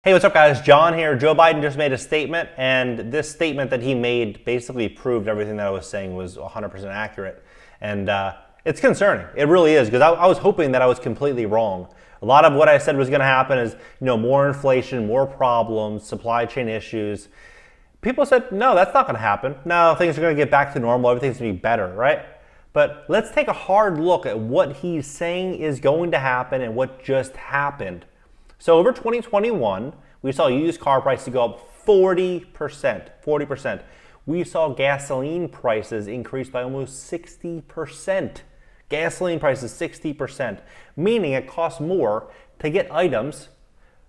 Hey, what's up guys? John here. Joe Biden just made a statement, and this statement that he made basically proved everything that I was saying was 100% accurate. And it's concerning. It really is, because I was hoping that I was completely wrong. A lot of what I said was going to happen is, more inflation, more problems, supply chain issues. People said, no, that's not going to happen. No, things are going to get back to normal. Everything's going to be better, right? But let's take a hard look at what he's saying is going to happen and what just happened. So over 2021, we saw used car prices go up 40%. We saw gasoline prices increase by almost 60%. Gasoline prices 60%, meaning it costs more to get items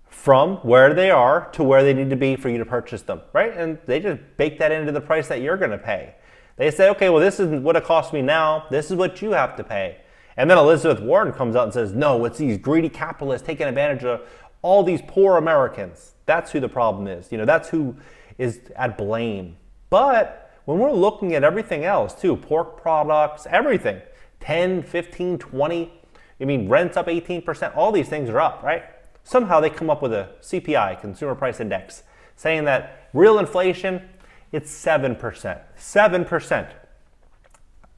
from where they are to where they need to be for you to purchase them, right? And they just bake that into the price that you're gonna pay. They say, okay, well, this is what it costs me now. This is what you have to pay. And then Elizabeth Warren comes out and says, no, it's these greedy capitalists taking advantage of all these poor Americans. That's who the problem is. That's who is at blame. But when we're looking at everything else too, pork products, everything, 10, 15, 20, rent's up 18%, all these things are up, right? Somehow they come up with a CPI, Consumer Price Index, saying that real inflation, it's 7%. 7%.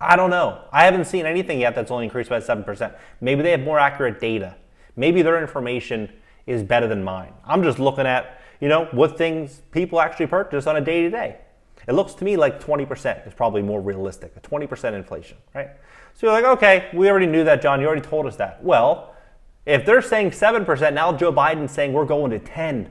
I don't know. I haven't seen anything yet that's only increased by 7%. Maybe they have more accurate data. Maybe their information is better than mine. I'm just looking at, what things people actually purchase on a day-to-day. It looks to me like 20% is probably more realistic, a 20% inflation, right? So you're like, okay, we already knew that, John. You already told us that. Well, if they're saying 7%, now Joe Biden's saying we're going to 10.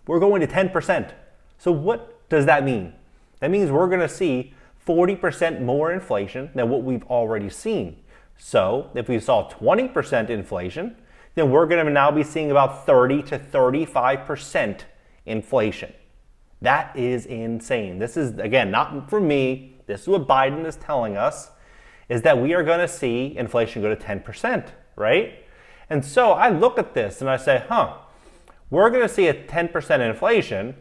We're going to 10%. So what does that mean? That means we're going to see 40% more inflation than what we've already seen. So if we saw 20% inflation, then we're going to now be seeing about 30 to 35% inflation. That is insane. This is, again, not from me. This is what Biden is telling us, is that we are going to see inflation go to 10%, right? And so I look at this and I say, we're going to see a 10% inflation,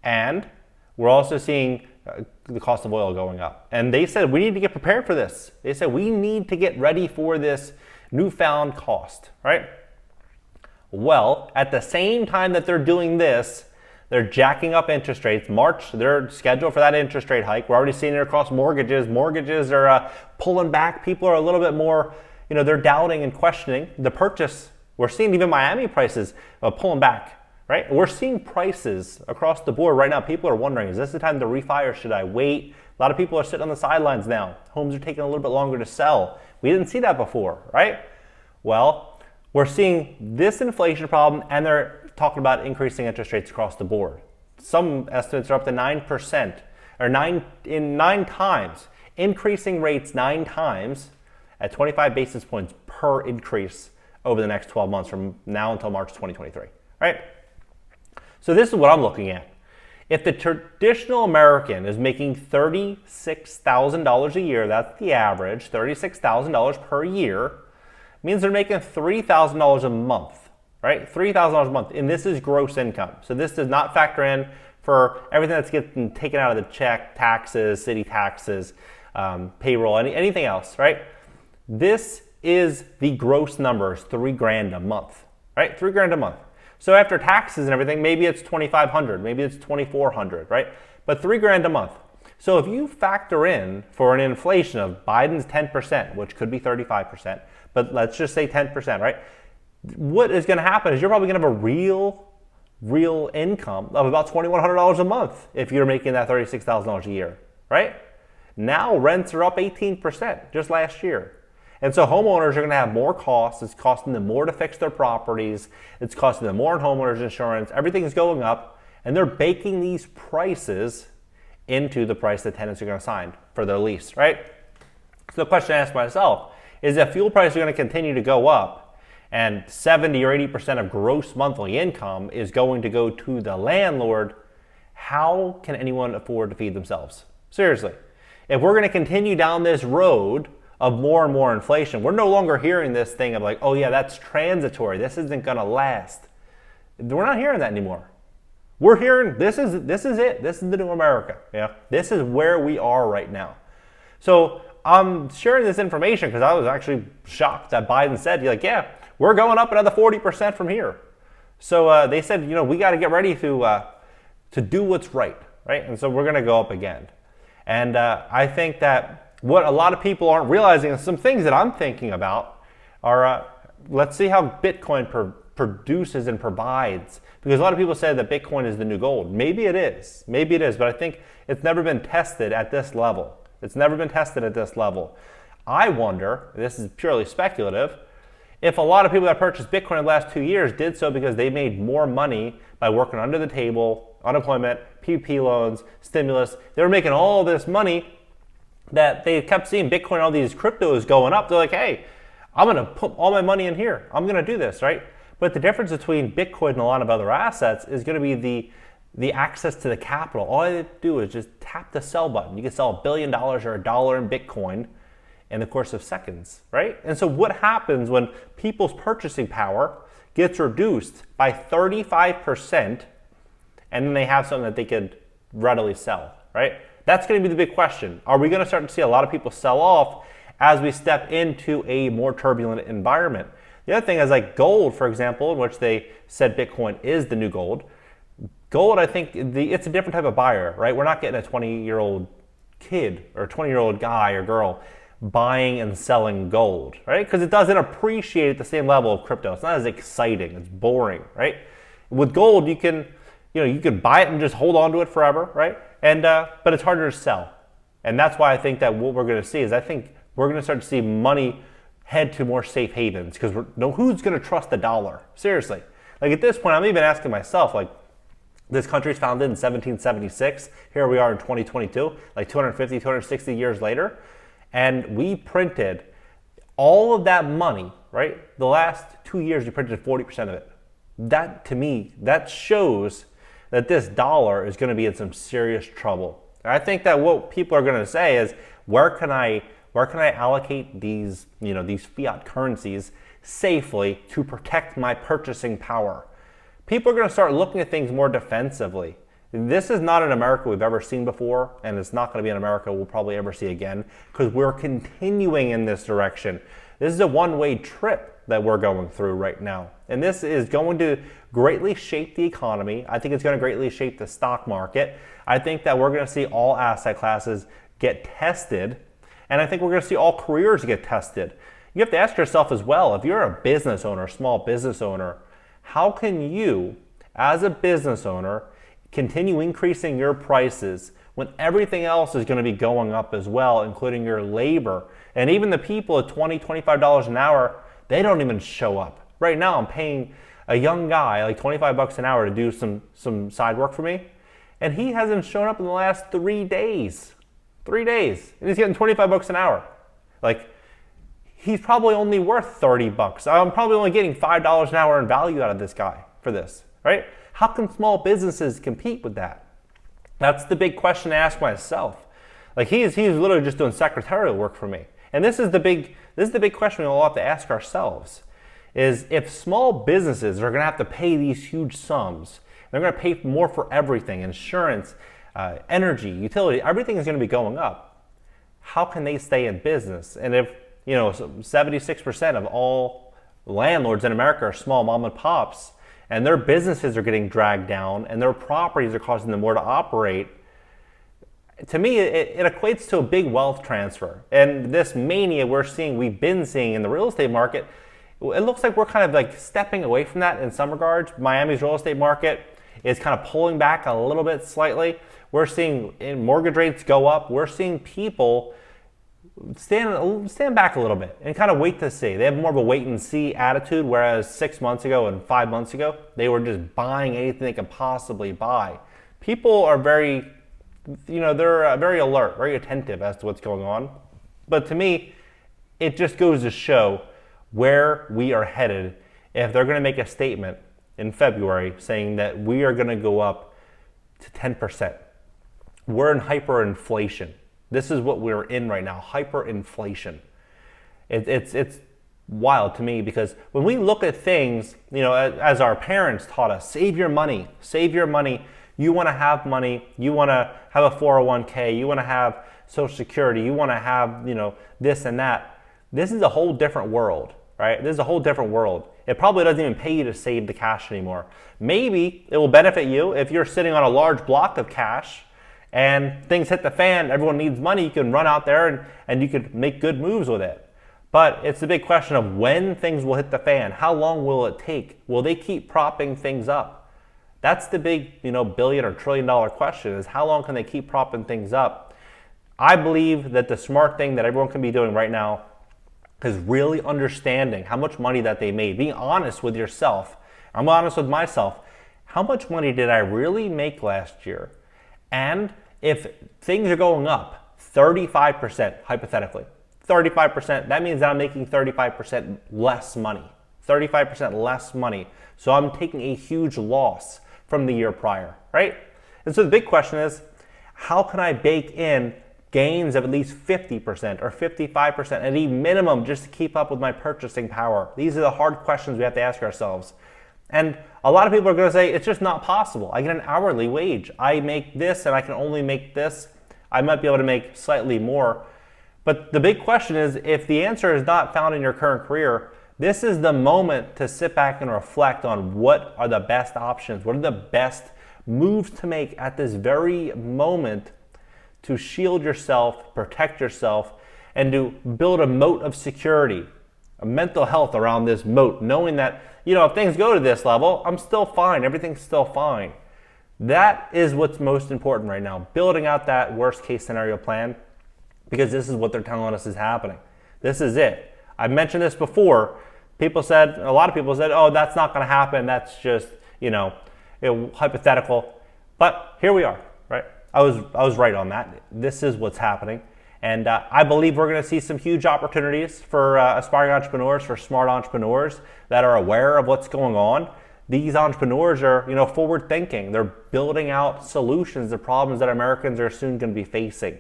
and we're also seeing the cost of oil going up. And they said we need to get prepared for this. They said we need to get ready for this newfound cost, right? Well, at the same time that they're doing this, they're jacking up interest rates. March, they're scheduled for that interest rate hike. We're already seeing it across mortgages. Mortgages are pulling back. People are a little bit more, they're doubting and questioning the purchase. We're seeing even Miami prices pulling back, right? We're seeing prices across the board right now. People are wondering, is this the time to refi or should I wait? A lot of people are sitting on the sidelines now. Homes are taking a little bit longer to sell. We didn't see that before, right? Well, we're seeing this inflation problem, and they're talking about increasing interest rates across the board. Some estimates are up to 9%, or nine times, increasing rates 9 times at 25 basis points per increase over the next 12 months from now until March 2023, right? So this is what I'm looking at. If the traditional American is making $36,000 a year, that's the average, $36,000 per year, means they're making $3,000 a month, right? $3,000 a month, and this is gross income. So this does not factor in for everything that's getting taken out of the check, taxes, city taxes, payroll, anything else, right? This is the gross numbers, $3,000 a month, right? $3,000 a month. So after taxes and everything, maybe it's $2,500, maybe it's $2,400, right? But $3,000 a month. So if you factor in for an inflation of Biden's 10%, which could be 35%, but let's just say 10%, right? What is going to happen is you're probably going to have a real income of about $2,100 a month if you're making that $36,000 a year, right? Now rents are up 18% just last year. And so homeowners are going to have more costs. It's costing them more to fix their properties. It's costing them more in homeowners insurance. Everything's going up, and they're baking these prices into the price that tenants are going to sign for their lease, right? So the question I ask myself is, if fuel prices are going to continue to go up and 70 or 80% of gross monthly income is going to go to the landlord, how can anyone afford to feed themselves? Seriously. If we're going to continue down this road of more and more inflation, we're no longer hearing this thing of like, oh yeah, that's transitory. This isn't going to last. We're not hearing that anymore. We're hearing this is it. This is the new America. Yeah, this is where we are right now. So I'm sharing this information because I was actually shocked that Biden said, yeah, we're going up another 40% from here. So they said, we got to get ready to do what's right, right? And so we're going to go up again. And I think that what a lot of people aren't realizing, and some things that I'm thinking about are, let's see how Bitcoin produces and provides. Because a lot of people say that Bitcoin is the new gold. Maybe it is, but I think it's never been tested at this level. It's never been tested at this level. I wonder, this is purely speculative, if a lot of people that purchased Bitcoin in the last 2 years did so because they made more money by working under the table, unemployment, PPP loans, stimulus. They were making all this money that they kept seeing Bitcoin, all these cryptos going up. They're like, hey, I'm going to put all my money in here. I'm going to do this, right? But the difference between Bitcoin and a lot of other assets is going to be the access to the capital. All I have to do is just tap the sell button. You can sell $1 billion or $1 in Bitcoin in the course of seconds, right? And so what happens when people's purchasing power gets reduced by 35% and then they have something that they could readily sell, right? That's going to be the big question. Are we going to start to see a lot of people sell off as we step into a more turbulent environment? The other thing is like gold, for example, in which they said Bitcoin is the new gold. Gold, I think it's a different type of buyer, right? We're not getting a 20-year-old kid or a 20-year-old guy or girl buying and selling gold, right? Because it doesn't appreciate at the same level of crypto. It's not as exciting. It's boring, right? With gold, you can buy it and just hold on to it forever, right? And but it's harder to sell, and that's why I think that what we're going to see is I think we're going to start to see money head to more safe havens because who's going to trust the dollar? Seriously, like at this point, I'm even asking myself, like, this country's founded in 1776. Here we are in 2022, like 250, 260 years later. And we printed all of that money, right? The last 2 years, we printed 40% of it. That, to me, that shows that this dollar is going to be in some serious trouble. And I think that what people are going to say is, where can I allocate these fiat currencies safely to protect my purchasing power? People are going to start looking at things more defensively. This is not an America we've ever seen before, and it's not going to be an America we'll probably ever see again because we're continuing in this direction. This is a one-way trip that we're going through right now. And this is going to greatly shape the economy. I think it's going to greatly shape the stock market. I think that we're going to see all asset classes get tested, and I think we're going to see all careers get tested. You have to ask yourself as well, if you're a business owner, a small business owner, how can you, as a business owner, continue increasing your prices when everything else is going to be going up as well, including your labor? And even the people at $20, $25 an hour, they don't even show up. Right now, I'm paying a young guy like $25 an hour to do some side work for me, and he hasn't shown up in the last 3 days. 3 days, and he's getting $25 an hour. Like, he's probably only worth $30. I'm probably only getting $5 an hour in value out of this guy for this, right? How can small businesses compete with that? That's the big question to ask myself. Like he's literally just doing secretarial work for me. And this is the big question we all have to ask ourselves, is if small businesses are going to have to pay these huge sums, they're going to pay more for everything, insurance, energy, utility, everything is going to be going up. How can they stay in business? And if 76% of all landlords in America are small mom and pops, and their businesses are getting dragged down, and their properties are costing them more to operate, to me, it equates to a big wealth transfer. And this mania we've been seeing in the real estate market, it looks like we're kind of like stepping away from that in some regards. Miami's real estate market is kind of pulling back a little bit slightly. We're seeing mortgage rates go up. We're seeing people stand back a little bit and kind of wait to see. They have more of a wait and see attitude, whereas 6 months ago and 5 months ago, they were just buying anything they could possibly buy. People are very alert, very attentive as to what's going on. But to me, it just goes to show where we are headed if they're going to make a statement in February saying that we are going to go up to 10%. We're in hyperinflation. This is what we're in right now, hyperinflation. It's wild to me because when we look at things, as our parents taught us, save your money. You want to have money. You want to have a 401k. You want to have Social Security. You want to have, this and that. This is a whole different world, right? This is a whole different world. it probably doesn't even pay you to save the cash anymore. Maybe it will benefit you if you're sitting on a large block of cash and things hit the fan, everyone needs money, you can run out there and you could make good moves with it. But it's the big question of when things will hit the fan. How long will it take? Will they keep propping things up? That's the big, billion or trillion dollar question, is how long can they keep propping things up? I believe that the smart thing that everyone can be doing right now is really understanding how much money that they made. Being honest with yourself. I'm honest with myself. How much money did I really make last year? And if things are going up 35%, hypothetically, 35%, that means that I'm making 35% less money. 35% less money. So I'm taking a huge loss from the year prior, right? And so the big question is, how can I bake in gains of at least 50% or 55% at a minimum just to keep up with my purchasing power? These are the hard questions we have to ask ourselves. And a lot of people are going to say, it's just not possible. I get an hourly wage. I make this and I can only make this. I might be able to make slightly more. But the big question is, if the answer is not found in your current career, this is the moment to sit back and reflect on what are the best options, what are the best moves to make at this very moment to shield yourself, protect yourself, and to build a moat of security, a mental health around this moat, knowing that, if things go to this level, I'm still fine, everything's still fine. That is what's most important right now, building out that worst case scenario plan, because this is what they're telling us is happening. This is it. I've mentioned this before. A lot of people said, oh, that's not going to happen. That's just, hypothetical. But here we are, right? I was right on that. This is what's happening. And I believe we're going to see some huge opportunities for aspiring entrepreneurs, for smart entrepreneurs that are aware of what's going on. These entrepreneurs are, forward thinking. They're building out solutions to problems that Americans are soon going to be facing.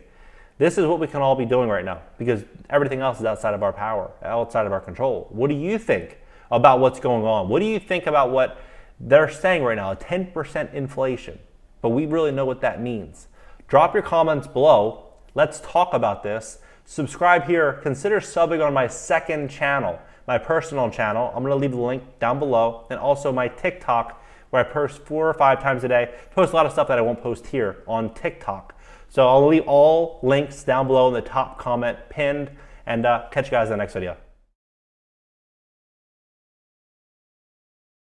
This is what we can all be doing right now, because everything else is outside of our power, outside of our control. What do you think about what's going on? What do you think about what they're saying right now, a 10% inflation? But we really know what that means. Drop your comments below. Let's talk about this. Subscribe here. Consider subbing on my second channel, my personal channel. I'm going to leave the link down below, and also my TikTok, where I post 4 or 5 times a day. Post a lot of stuff that I won't post here on TikTok. So I'll leave all links down below in the top comment pinned, and catch you guys in the next video.